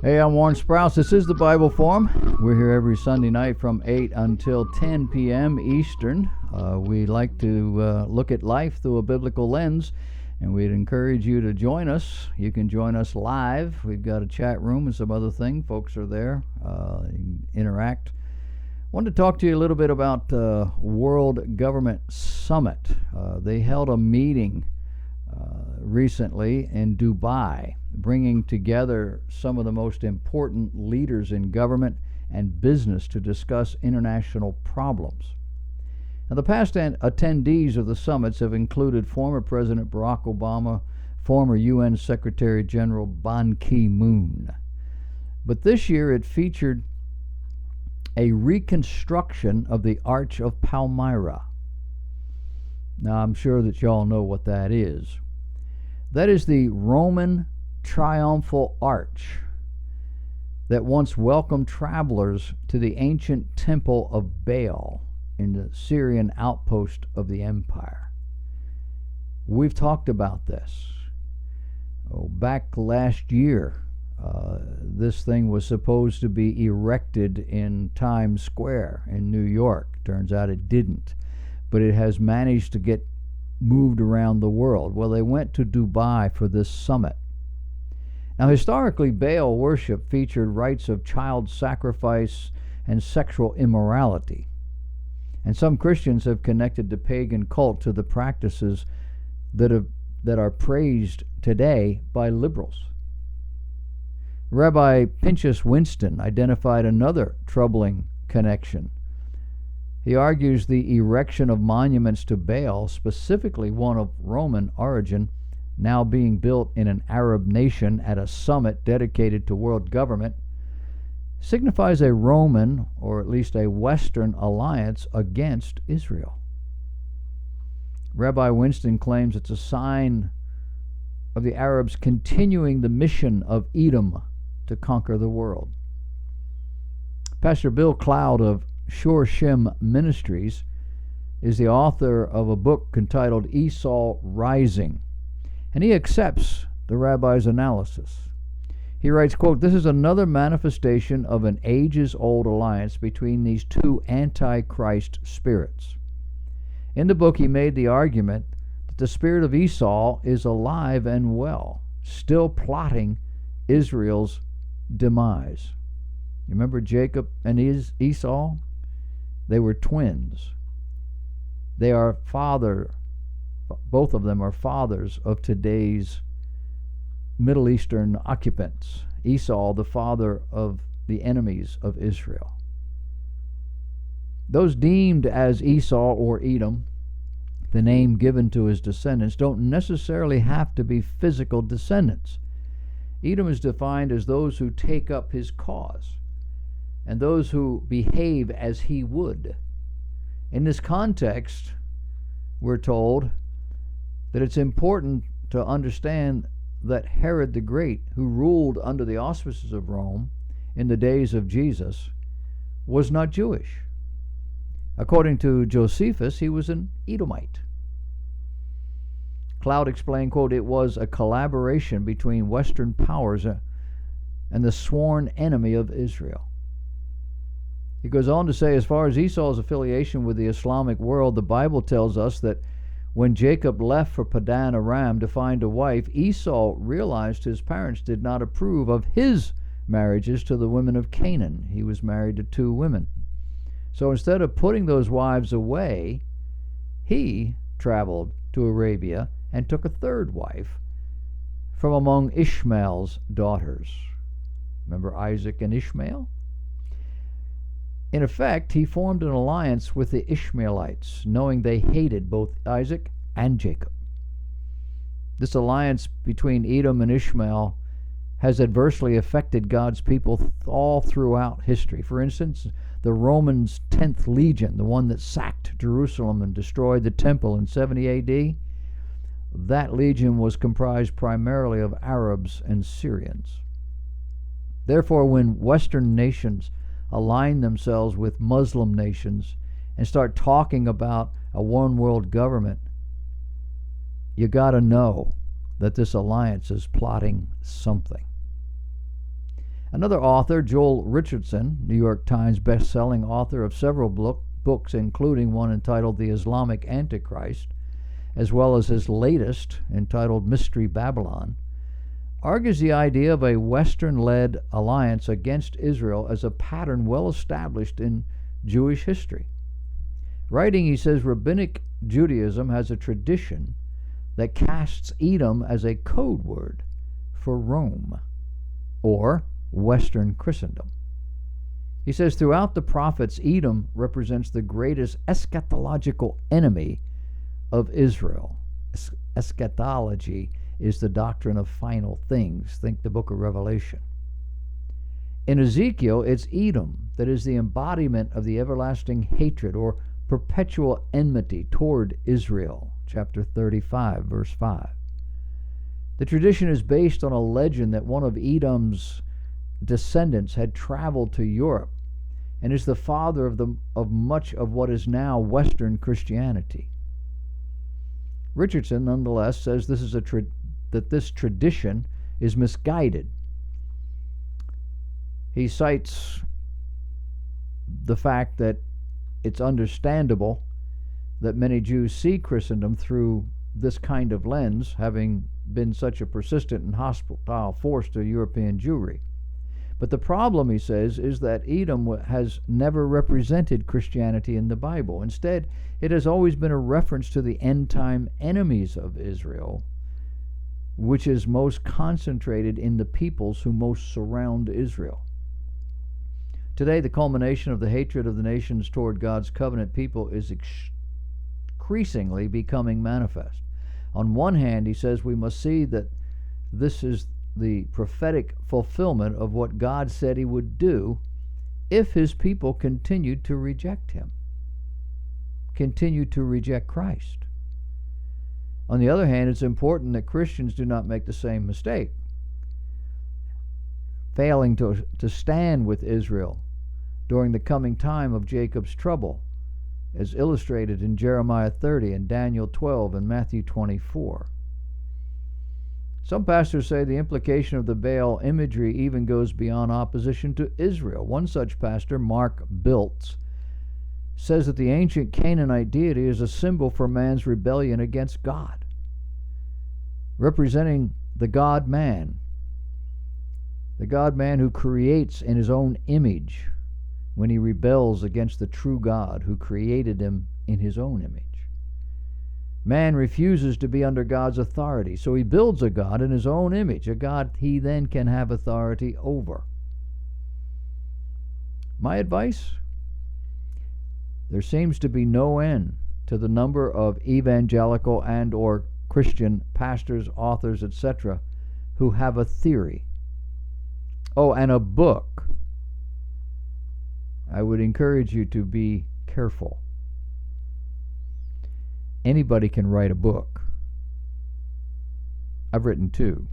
Hey, I'm Warren Sprouse. This is the Bible Forum. We're here every Sunday night from 8 until 10 p.m. Eastern. We like to look at life through a biblical lens, and we'd encourage you to join us. You can join us live. We've got a chat room and some other thing. Folks are there. You can interact. Wanted to talk to you a little bit about World Government Summit. They held a meeting recently in Dubai, bringing together some of the most important leaders in government and business to discuss international problems. Now, the past attendees of the summits have included former President Barack Obama, former UN Secretary General Ban Ki-moon. But this year it featured a reconstruction of the Arch of Palmyra. Now, I'm sure that y'all know what that is. That is the Roman triumphal arch that once welcomed travelers to the ancient temple of Baal in the Syrian outpost of the empire. We've talked about this. Back last year, this thing was supposed to be erected in Times Square in New York. Turns out it didn't, but it has managed to get moved around the world. Well, they went to Dubai for this summit. Now, historically, Baal worship featured rites of child sacrifice and sexual immorality. And some Christians have connected the pagan cult to the practices that are praised today by liberals. Rabbi Pinchas Winston identified another troubling connection. He argues the erection of monuments to Baal, specifically one of Roman origin, now being built in an Arab nation at a summit dedicated to world government, signifies a Roman, or at least a Western, alliance against Israel. Rabbi Winston claims it's a sign of the Arabs continuing the mission of Edom to conquer the world. Pastor Bill Cloud of Shor Shem Ministries is the author of a book entitled Esau Rising, and he accepts the rabbi's analysis. He writes, quote, "This is another manifestation of an ages-old alliance between these two antichrist spirits." In the book, he made the argument that the spirit of Esau is alive and well, still plotting Israel's demise. You remember Jacob and Esau? They were twins. They are both of them are fathers of today's Middle Eastern occupants. Esau, the father of the enemies of Israel. Those deemed as Esau or Edom, the name given to his descendants, don't necessarily have to be physical descendants. Edom is defined as those who take up his cause and those who behave as he would. In this context, we're told that it's important to understand that Herod the Great, who ruled under the auspices of Rome in the days of Jesus, was not Jewish. According to Josephus, he was an Edomite. Cloud explained, quote, "It was a collaboration between Western powers and the sworn enemy of Israel." He goes on to say, as far as Esau's affiliation with the Islamic world, the Bible tells us that when Jacob left for Padan Aram to find a wife, Esau realized his parents did not approve of his marriages to the women of Canaan. He was married to 2 women. So instead of putting those wives away, he traveled to Arabia and took a 3rd wife from among Ishmael's daughters. Remember Isaac and Ishmael? In effect, he formed an alliance with the Ishmaelites, knowing they hated both Isaac and Jacob. This alliance between Edom and Ishmael has adversely affected God's people all throughout history. For instance, the Romans' 10th Legion, the one that sacked Jerusalem and destroyed the temple in 70 AD, that legion was comprised primarily of Arabs and Syrians. Therefore, when Western nations align themselves with Muslim nations and start talking about a one world government, you got to know that this alliance is plotting something. Another author, Joel Richardson, New York Times best-selling author of several books, including one entitled The Islamic Antichrist, as well as his latest, entitled Mystery Babylon, argues the idea of a Western-led alliance against Israel as a pattern well established in Jewish history. Writing, he says, Rabbinic Judaism has a tradition that casts Edom as a code word for Rome, or Western Christendom. He says, throughout the prophets, Edom represents the greatest eschatological enemy of Israel. Eschatology is the doctrine of final things. Think the book of Revelation. In Ezekiel, it's Edom that is the embodiment of the everlasting hatred or perpetual enmity toward Israel. Chapter 35, verse 5. The tradition is based on a legend that one of Edom's descendants had traveled to Europe and is the father of much of what is now Western Christianity. Richardson, nonetheless, says that this tradition is misguided. He cites the fact that it's understandable that many Jews see Christendom through this kind of lens, having been such a persistent and hostile force to European Jewry. But the problem, he says, is that Edom has never represented Christianity in the Bible. Instead, it has always been a reference to the end-time enemies of Israel, which is most concentrated in the peoples who most surround Israel. Today, the culmination of the hatred of the nations toward God's covenant people is increasingly becoming manifest. On one hand, he says we must see that this is the prophetic fulfillment of what God said he would do if his people continued to reject him, continued to reject Christ. On the other hand, it's important that Christians do not make the same mistake, failing to stand with Israel during the coming time of Jacob's trouble, as illustrated in Jeremiah 30 and Daniel 12 and Matthew 24. Some pastors say the implication of the Baal imagery even goes beyond opposition to Israel. One such pastor, Mark Biltz, says that the ancient Canaanite deity is a symbol for man's rebellion against God, representing the God-man who creates in his own image when he rebels against the true God who created him in his own image. Man refuses to be under God's authority, so he builds a God in his own image, a God he then can have authority over. My advice? There seems to be no end to the number of evangelical and or Christian pastors, authors, etc., who have a theory. Oh, and a book. I would encourage you to be careful. Anybody can write a book. I've written 2.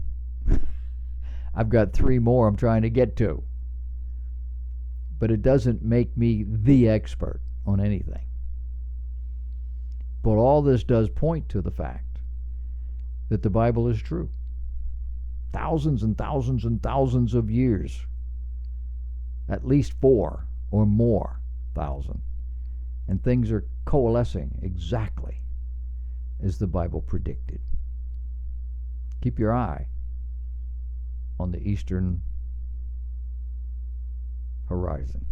I've got 3 more I'm trying to get to. But it doesn't make me the expert on anything. But all this does point to the fact that the Bible is true. Thousands and thousands and thousands of years. At least 4 or more thousand. And things are coalescing exactly as the Bible predicted. Keep your eye on the eastern horizon.